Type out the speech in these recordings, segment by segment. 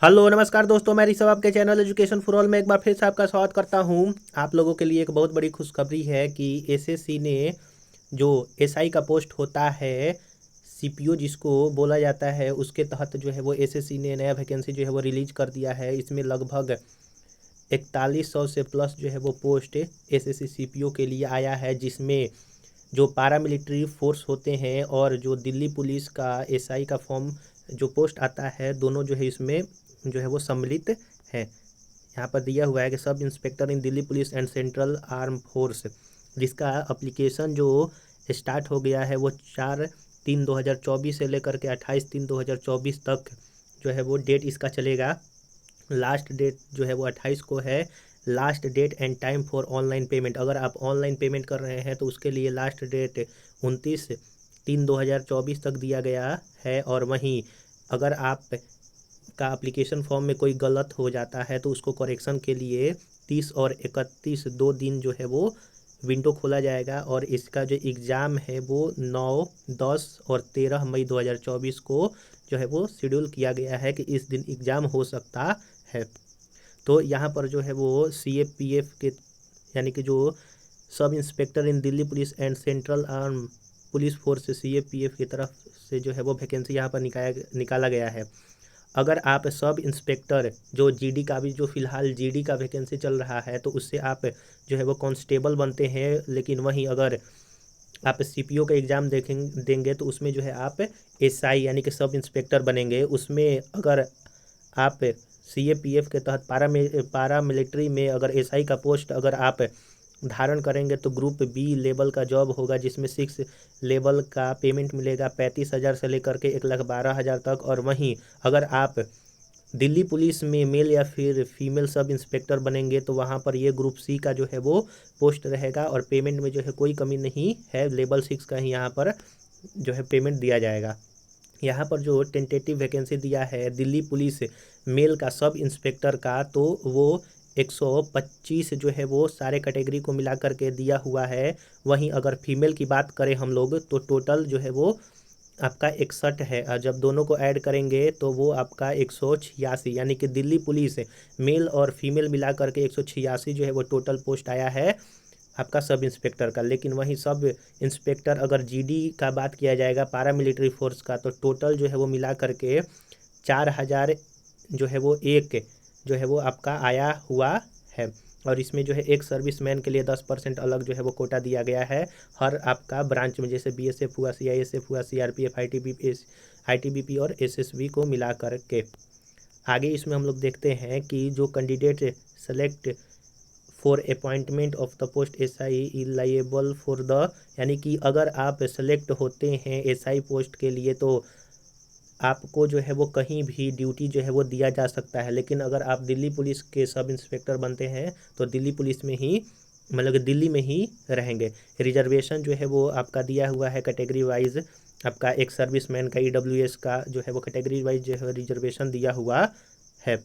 Hello नमस्कार दोस्तों, मैं ऋषभ आपके चैनल एजुकेशन फॉर ऑल में एक बार फिर से आपका स्वागत करता हूं। आप लोगों के लिए एक बहुत बड़ी खुशखबरी है कि एसएससी ने जो एसआई का पोस्ट होता है, सीपीओ जिसको बोला जाता है, उसके तहत जो है वो एसएससी ने नया वैकेंसी जो है वो रिलीज कर दिया है। इसमें लगभग 4100 से प्लस जो है वो पोस्ट एसएससी सीपीओ के लिए आया है, जिसमें जो पारामिलिट्री फोर्स होते हैं और जो दिल्ली पुलिस का एसआई का फॉर्म जो पोस्ट आता है, दोनों जो है इसमें जो है वो सम्मिलित है। यहाँ पर दिया हुआ है कि sub inspector in Delhi police and central arm force, जिसका अप्लीकेशन जो स्टार्ट हो गया है वो 4/3/2024 से लेकर के 28/3/2024 तक जो है वो डेट इसका चलेगा। लास्ट डेट जो है वो 28 को है। Last date and time for online payment, अगर आप ऑनलाइन पेमेंट कर रहे हैं तो उसके लिए लास्ट डेट 29/3/2024 तक दिया गया है। और वहीं अगर आप का एप्लीकेशन फॉर्म में कोई गलत हो जाता है तो उसको करेक्शन के लिए 30 और 31 2 दिन जो है वो विंडो खोला जाएगा। और इसका जो एग्ज़ाम है वो 9, 10 और 13 मई 2024 को जो है वो शेड्यूल किया गया है कि इस दिन एग्ज़ाम हो सकता है। तो यहाँ पर जो है वो सीएपीएफ के यानी कि जो sub inspector in Delhi police and central arm police force CAPF की तरफ से जो है वो वैकेंसी यहाँ पर निकाला गया है। अगर आप सब इंस्पेक्टर जो जीडी का भी जो फिलहाल जीडी का वैकेंसी चल रहा है तो उससे आप जो है वो कांस्टेबल बनते हैं, लेकिन वहीं अगर आप सीपीओ का एग्ज़ाम देंगे तो उसमें जो है आप एसआई यानी कि सब इंस्पेक्टर बनेंगे। उसमें अगर आप सीएपीएफ के तहत पारा मिलिट्री में अगर एसआई का पोस्ट अगर आप धारण करेंगे तो ग्रुप बी लेवल का जॉब होगा, जिसमें 6 लेवल का पेमेंट मिलेगा 35,000 से लेकर के 1,12,000 तक। और वहीं अगर आप दिल्ली पुलिस में मेल या फिर फीमेल सब इंस्पेक्टर बनेंगे तो वहाँ पर ये ग्रुप सी का जो है वो पोस्ट रहेगा और पेमेंट में जो है कोई कमी नहीं है। लेवल 6 का ही यहाँ पर जो है पेमेंट दिया जाएगा। यहाँ पर जो टेंटेटिव वैकेंसी दिया है दिल्ली पुलिस मेल का सब इंस्पेक्टर का, तो वो 125 जो है वो सारे कैटेगरी को मिला करके दिया हुआ है। वहीं अगर फीमेल की बात करें हम लोग तो टोटल जो है वो आपका 61 है, और जब दोनों को ऐड करेंगे तो वो आपका 186, यानी कि दिल्ली पुलिस मेल और फीमेल मिला करके 186 जो है वो टोटल पोस्ट आया है आपका सब इंस्पेक्टर का। लेकिन वहीं सब इंस्पेक्टर अगर जीडी का बात किया जाएगा पारामिलिट्री फोर्स का, तो टोटल जो है वो मिला करके 4,000 जो है वो एक जो है वो आपका आया हुआ है। और इसमें जो है एक सर्विसमैन के लिए 10% अलग जो है वो कोटा दिया गया है हर आपका ब्रांच में, जैसे बीएसएफ हुआ, सीआईएसएफ हुआ, सीआरपीएफ, आईटीबीपी और एसएसबी को मिला करके। आगे इसमें हम लोग देखते हैं कि जो candidate select for appointment of the post SI eligible for the, यानी कि अगर आप सेलेक्ट होते हैं एसआई पोस्ट के लिए तो आपको जो है वो कहीं भी ड्यूटी जो है वो दिया जा सकता है। लेकिन अगर आप दिल्ली पुलिस के सब इंस्पेक्टर बनते हैं तो दिल्ली पुलिस में ही मतलब कि दिल्ली में ही रहेंगे। रिजर्वेशन जो है वो आपका दिया हुआ है कैटेगरी वाइज। आपका एक सर्विसमैन का ईडब्ल्यूएस का जो है वो कैटेगरी वाइज जो है रिजर्वेशन दिया हुआ है।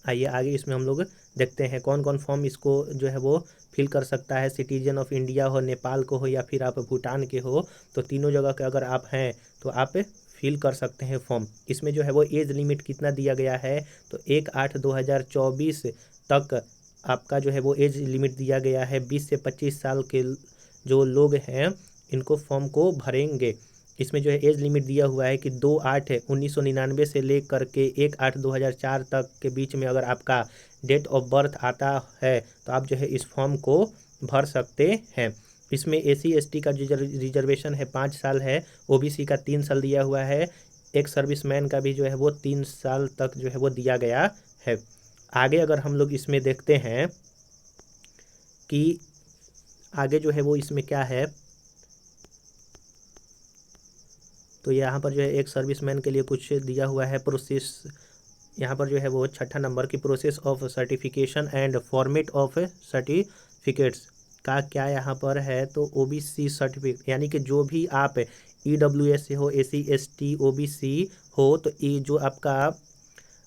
आइए आगे इसमें हम लोग देखते हैं कौन कौन फॉर्म इसको जो है वो फिल कर सकता है। सिटीजन ऑफ इंडिया हो, नेपाल को हो या फिर आप भूटान के हो, तो तीनों जगह के अगर आप हैं तो आप फिल कर सकते हैं फॉर्म। इसमें जो है वो एज लिमिट कितना दिया गया है, तो 1/8/2024 तक आपका जो है वो एज लिमिट दिया गया है। 20 से 25 साल के जो लोग हैं इनको फॉर्म को भरेंगे। इसमें जो है एज लिमिट दिया हुआ है कि 2/8/1999 से लेकर के 1/8/2004 तक के बीच में अगर आपका डेट ऑफ बर्थ आता है तो आप जो है इस फॉर्म को भर सकते हैं। इसमें एसी एसटी का जो रिजर्वेशन है 5 साल है, ओबीसी का 3 साल दिया हुआ है, एक सर्विसमैन का भी जो है वो 3 साल तक जो है वो दिया गया है। आगे अगर हम लोग इसमें देखते हैं कि आगे जो है वो इसमें क्या है, तो यहाँ पर जो है एक सर्विसमैन के लिए कुछ दिया हुआ है प्रोसेस। यहाँ पर जो है वो 6 नंबर की process of certification and format of certificates का क्या यहाँ पर है, तो ओबीसी सर्टिफिकेट, यानी कि जो भी आप ईडब्ल्यूएस से हो, एसी एसटी ओबीसी हो, तो ये जो आपका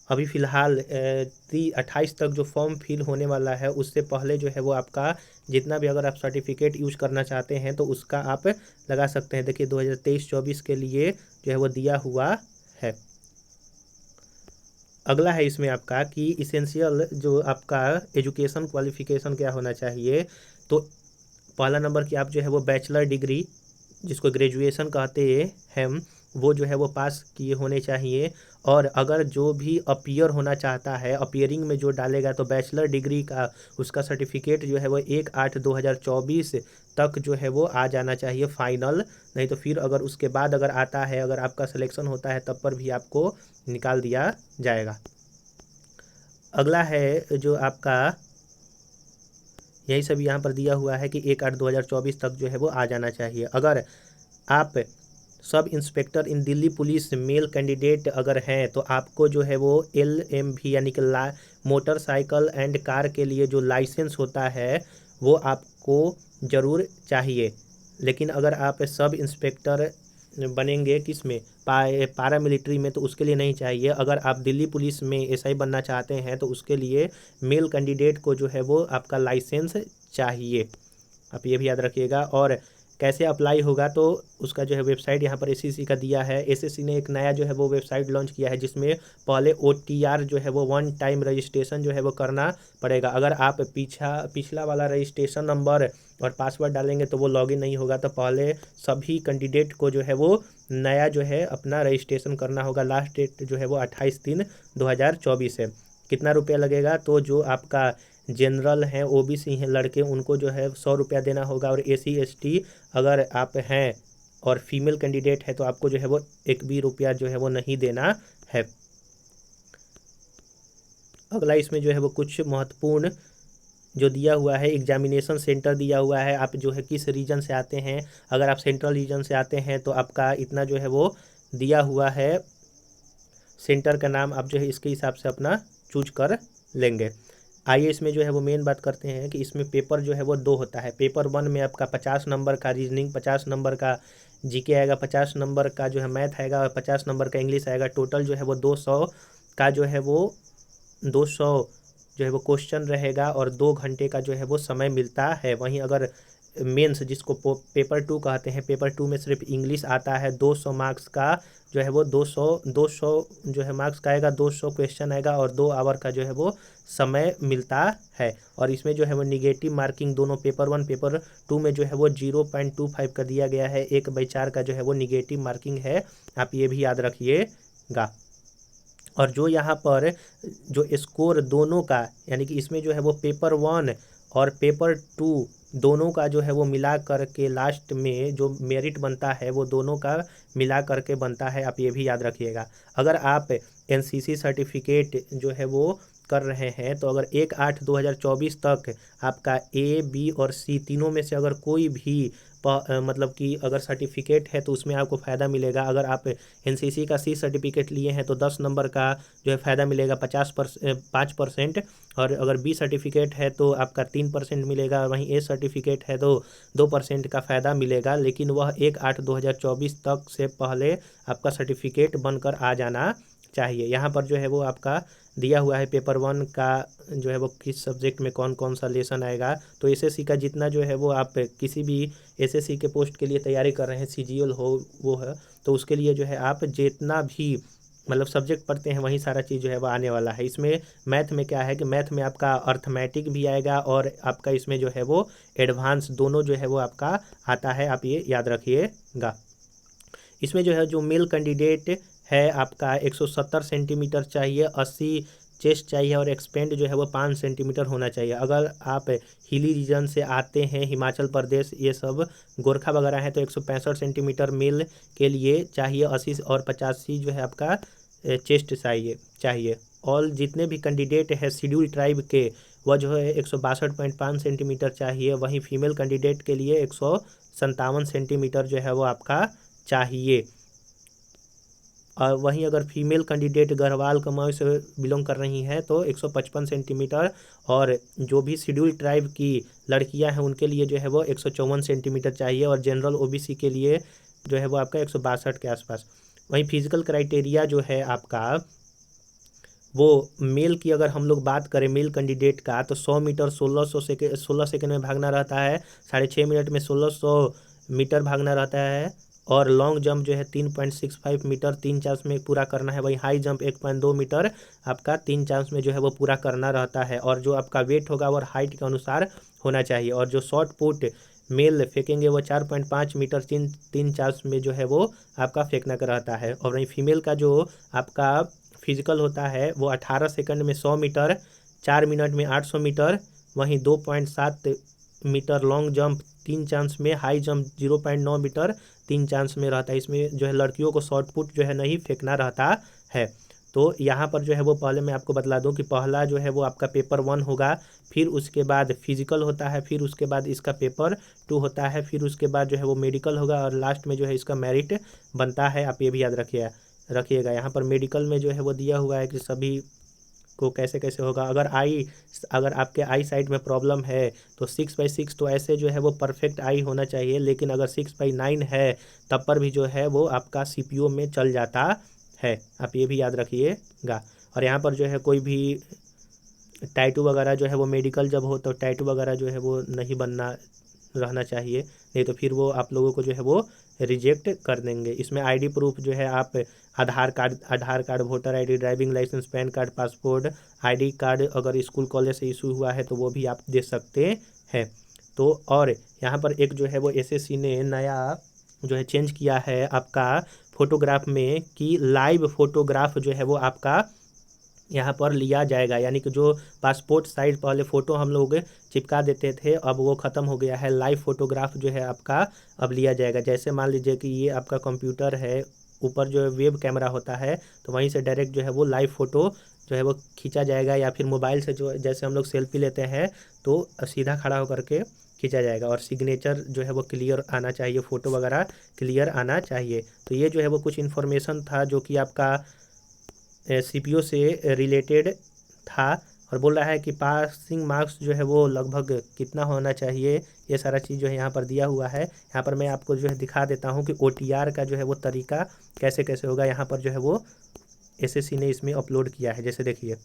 अभी फ़िलहाल 28 तक जो फॉर्म फिल होने वाला है उससे पहले जो है वो आपका जितना भी अगर आप सर्टिफिकेट यूज करना चाहते हैं तो उसका आप लगा सकते हैं। देखिए 2023-24 के लिए जो है वो दिया हुआ है। अगला है इसमें आपका कि इसेंशियल जो आपका एजुकेशन क्वालिफिकेशन क्या होना चाहिए। तो पहला नंबर कि आप जो है वो बैचलर डिग्री जिसको ग्रेजुएशन कहते हैं वो जो है वो पास किए होने चाहिए। और अगर जो भी अपीयर होना चाहता है अपीयरिंग में जो डालेगा तो बैचलर डिग्री का उसका सर्टिफिकेट जो है वो 1/8/2024 तक जो है वो आ जाना चाहिए फाइनल। नहीं तो फिर अगर उसके बाद अगर आता है अगर आपका सिलेक्शन होता है तब पर भी आपको निकाल दिया जाएगा। अगला है जो आपका यही सब यहाँ पर दिया हुआ है कि 1/8/2024 तक जो है वो आ जाना चाहिए। अगर आप सब इंस्पेक्टर इन दिल्ली पुलिस मेल कैंडिडेट अगर हैं तो आपको जो है वो LMV यानी कि मोटरसाइकिल एंड कार के लिए जो लाइसेंस होता है वो आपको ज़रूर चाहिए। लेकिन अगर आप सब इंस्पेक्टर बनेंगे किस में पारा मिलिट्री में तो उसके लिए नहीं चाहिए। अगर आप दिल्ली पुलिस में SI बनना चाहते हैं तो उसके लिए मेल कैंडिडेट को जो है वो आपका लाइसेंस चाहिए, आप ये भी याद रखिएगा। और कैसे अप्लाई होगा तो उसका जो है वेबसाइट यहाँ पर SSC का दिया है। SSC ने एक नया जो है वो वेबसाइट लॉन्च किया है जिसमें पहले OTR जो है वो 1 टाइम रजिस्ट्रेशन जो है वो करना पड़ेगा। अगर आप पिछला वाला रजिस्ट्रेशन नंबर और पासवर्ड डालेंगे तो वो लॉगिन नहीं होगा। तो पहले सभी कैंडिडेट को जो है वो नया जो है अपना रजिस्ट्रेशन करना होगा। लास्ट डेट जो है वो 28/3/2024 है। कितना रुपया लगेगा तो जो आपका जनरल हैं OBC हैं लड़के उनको जो है 100 रुपया देना होगा। और SC ST अगर आप हैं और फीमेल कैंडिडेट है तो आपको जो है वो 1 भी रुपया जो है वो नहीं देना है। अगला इसमें जो है वो कुछ महत्वपूर्ण जो दिया हुआ है एग्जामिनेशन सेंटर दिया हुआ है। आप जो है किस रीजन से आते हैं, अगर आप सेंट्रल रीजन से आते हैं तो आपका इतना जो है वो दिया हुआ है सेंटर का नाम, आप जो है इसके हिसाब से अपना चूज कर लेंगे। आइए इसमें जो है वो मेन बात करते हैं कि इसमें पेपर जो है वो 2 होता है। पेपर 1 में आपका 50 नंबर का रीजनिंग, 50 नंबर का GK आएगा, 50 नंबर का जो है मैथ आएगा और 50 नंबर का इंग्लिश आएगा। टोटल जो है वो 200 का जो है वो 200 जो है वो क्वेश्चन रहेगा और 2 घंटे का जो है वो समय मिलता है। वहीं अगर मेंस जिसको पेपर 2 कहते हैं, पेपर 2 में सिर्फ इंग्लिश आता है। 200 मार्क्स का जो है वो 200 जो है मार्क्स का आएगा, 200 क्वेश्चन आएगा और 2 आवर का जो है वो समय मिलता है। और इसमें जो है वो निगेटिव मार्किंग दोनों पेपर 1 पेपर 2 में जो है वो 0.25 का दिया गया है। 1/4 का जो है वो निगेटिव मार्किंग है, आप ये भी याद रखिएगा। और जो यहाँ पर जो स्कोर दोनों का यानी कि इसमें जो है वो पेपर 1 और पेपर 2 दोनों का जो है वो मिला करके लास्ट में जो मेरिट बनता है वो दोनों का मिला करके बनता है, आप ये भी याद रखिएगा। अगर आप NCC सर्टिफिकेट जो है वो कर रहे हैं तो अगर 1/8/2024 तक आपका A B और C तीनों में से अगर कोई भी मतलब कि अगर सर्टिफिकेट है तो उसमें आपको फ़ायदा मिलेगा। अगर आप NCC का C सर्टिफिकेट लिए हैं तो 10 नंबर का जो है फ़ायदा मिलेगा 5%। और अगर B सर्टिफिकेट है तो आपका 3% मिलेगा। वहीं A सर्टिफिकेट है तो 2% का फ़ायदा मिलेगा। लेकिन वह 1/8/2024 तक से पहले आपका सर्टिफिकेट बनकर आ जाना चाहिए। यहाँ पर जो है वो आपका दिया हुआ है पेपर 1 का जो है वो किस सब्जेक्ट में कौन कौन सा लेसन आएगा। तो SSC का जितना जो है वो आप किसी भी SSC के पोस्ट के लिए तैयारी कर रहे हैं, CGL हो वो है, तो उसके लिए जो है आप जितना भी मतलब सब्जेक्ट पढ़ते हैं वही सारा चीज़ जो है वो आने वाला है। इसमें मैथ में क्या है कि मैथ में आपका अर्थमेटिक भी आएगा और आपका इसमें जो है वो एडवांस दोनों जो है वो आपका आता है, आप ये याद रखिएगा। इसमें जो है जो मेल कैंडिडेट है आपका 170 सेंटीमीटर चाहिए, 80 चेस्ट चाहिए और एक्सपेंड जो है वो 5 सेंटीमीटर होना चाहिए। अगर आप हिली रीजन से आते हैं, हिमाचल प्रदेश ये सब गोरखा वगैरह हैं तो 165 सेंटीमीटर मेल के लिए चाहिए, 80 और 85 जो है आपका चेस्ट चाहिए। और जितने भी कैंडिडेट है शेड्यूल ट्राइब के वह जो है 162.5 सेंटीमीटर चाहिए। वहीं फीमेल कैंडिडेट के लिए 157 सेंटीमीटर जो है वो आपका चाहिए। और वहीं अगर फीमेल कैंडिडेट गढ़वाल कमाई से बिलोंग कर रही हैं तो 155 सेंटीमीटर। और जो भी शेड्यूल ट्राइब की लड़कियां हैं उनके लिए जो है वो 154 सेंटीमीटर चाहिए। और जनरल OBC के लिए जो है वो आपका 162 के आसपास। वहीं फिजिकल क्राइटेरिया जो है आपका वो मेल की अगर हम लोग बात करें मेल कैंडिडेट का तो 100 मीटर 16 सेकेंड में भागना रहता है, 6.5 मिनट में 1600 मीटर भागना रहता है और लॉन्ग जंप जो है 3.65 मीटर 3 चांस में पूरा करना है। वही हाई जंप 1.2 मीटर आपका 3 चांस में जो है वो पूरा करना रहता है। और जो आपका वेट होगा और हाइट के अनुसार होना चाहिए। और जो शॉर्ट पुट मेल फेंकेंगे वो 4.5 मीटर तीन चांस में जो है वो आपका फेंकना का रहता है। और वहीं फीमेल का जो आपका फिजिकल होता है वो 18 सेकंड में 100 मीटर, 4 मिनट में 800 मीटर, वहीं 2.7 मीटर लॉन्ग जंप 3 चांस में, हाई जंप 0.9 मीटर 3 चांस में रहता है। इसमें जो है लड़कियों को शॉर्ट पुट जो है नहीं फेंकना रहता है। तो यहाँ पर जो है वो पहले मैं आपको बतला दूं कि पहला जो है वो आपका पेपर 1 होगा, फिर उसके बाद फिजिकल होता है, फिर उसके बाद इसका पेपर 2 होता है, फिर उसके बाद जो है वो मेडिकल होगा और लास्ट में जो है इसका मेरिट बनता है। आप ये भी याद रखिएगा। यहाँ पर मेडिकल में जो है वो दिया हुआ है कि सभी को कैसे कैसे होगा। अगर आपके आई साइड में प्रॉब्लम है तो 6/6 तो ऐसे जो है वो परफेक्ट आई होना चाहिए। लेकिन अगर 6/9 है तब पर भी जो है वो आपका सीपीओ में चल जाता है। आप ये भी याद रखिएगा। और यहाँ पर जो है कोई भी टैटू वगैरह जो है वो मेडिकल जब हो तो टैटू वगैरह जो है वो नहीं बनना रहना चाहिए, नहीं तो फिर वो आप लोगों को जो है वो रिजेक्ट कर देंगे। इसमें आईडी प्रूफ जो है आप Aadhaar card, voter ID, driving licence, PAN card, passport, ID card अगर स्कूल कॉलेज से इशू हुआ है तो वो भी आप दे सकते हैं। तो और यहाँ पर एक जो है वो एसएससी ने नया जो है चेंज किया है आपका फोटोग्राफ में कि लाइव फोटोग्राफ जो है वो आपका यहाँ पर लिया जाएगा। यानी कि जो पासपोर्ट साइज पहले फ़ोटो हम लोग चिपका देते थे अब वो ख़त्म हो गया है। लाइव फ़ोटोग्राफ जो है आपका अब लिया जाएगा। जैसे मान लीजिए कि ये आपका कंप्यूटर है, ऊपर जो है वेब कैमरा होता है तो वहीं से डायरेक्ट जो है वो लाइव फ़ोटो जो है वो खींचा जाएगा। या फिर मोबाइल से जो जैसे हम लोग सेल्फी लेते हैं तो सीधा खड़ा होकर के खींचा जाएगा। और सिग्नेचर जो है वो क्लियर आना चाहिए, फ़ोटो वगैरह क्लियर आना चाहिए। तो ये जो है वो कुछ इन्फॉर्मेशन था जो कि आपका सीपीओ से रिलेटेड था। और बोल रहा है कि पासिंग मार्क्स जो है वो लगभग कितना होना चाहिए, ये सारा चीज़ जो है यहाँ पर दिया हुआ है। यहाँ पर मैं आपको जो है दिखा देता हूँ कि ओटीआर का जो है वो तरीका कैसे कैसे होगा। यहाँ पर जो है वो एसएससी ने इसमें अपलोड किया है। जैसे देखिए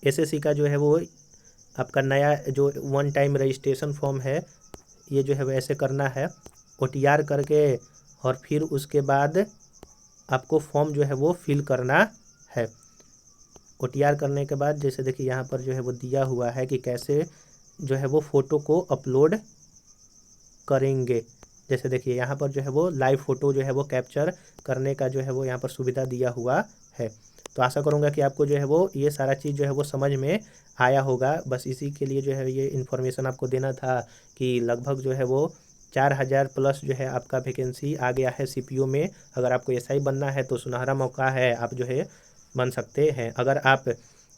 एसएससी का जो है वो आपका नया जो 1 टाइम रजिस्ट्रेशन फॉर्म है ये जो है वो ऐसे करना है ओटीआर करके। और फिर उसके बाद आपको फॉर्म जो है वो फिल करना है। ओटीआर करने के बाद जैसे देखिए यहाँ पर जो है वो दिया हुआ है कि कैसे जो है वो फ़ोटो को अपलोड करेंगे। जैसे देखिए यहाँ पर जो है वो लाइव फ़ोटो जो है वो कैप्चर करने का जो है वो यहाँ पर सुविधा दिया हुआ है। तो आशा करूँगा कि आपको जो है वो ये सारा चीज़ जो है वो समझ में आया होगा। बस इसी के लिए जो है ये इन्फॉर्मेशन आपको देना था कि लगभग जो है वो 4000 प्लस जो है आपका वैकेंसी आ गया है सीपीओ में। अगर आपको एसआई बनना है तो सुनहरा मौका है, आप जो है बन सकते हैं। अगर आप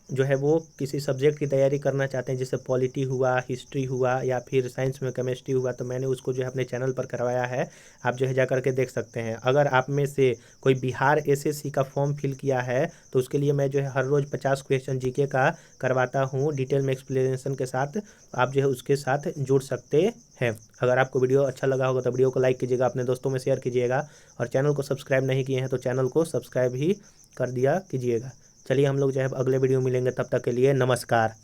जो है वो किसी सब्जेक्ट की तैयारी करना चाहते हैं जैसे पॉलिटी हुआ, हिस्ट्री हुआ या फिर साइंस में केमिस्ट्री हुआ तो मैंने उसको जो है अपने चैनल पर करवाया है, आप जो है जा करके देख सकते हैं। अगर आप में से कोई बिहार एसएससी का फॉर्म फिल किया है तो उसके लिए मैं जो है हर रोज़ 50 क्वेश्चन जीके का करवाता हूँ डिटेल में एक्सप्लेनेशन के साथ। आप जो है उसके साथ जुड़ सकते हैं। अगर आपको वीडियो अच्छा लगा होगा तो वीडियो को लाइक कीजिएगा, अपने दोस्तों में शेयर कीजिएगा और चैनल को सब्सक्राइब नहीं किए हैं तो चैनल को सब्सक्राइब ही कर दिया कीजिएगा। चलिए हम लोग जो है अगले वीडियो में मिलेंगे, तब तक के लिए नमस्कार।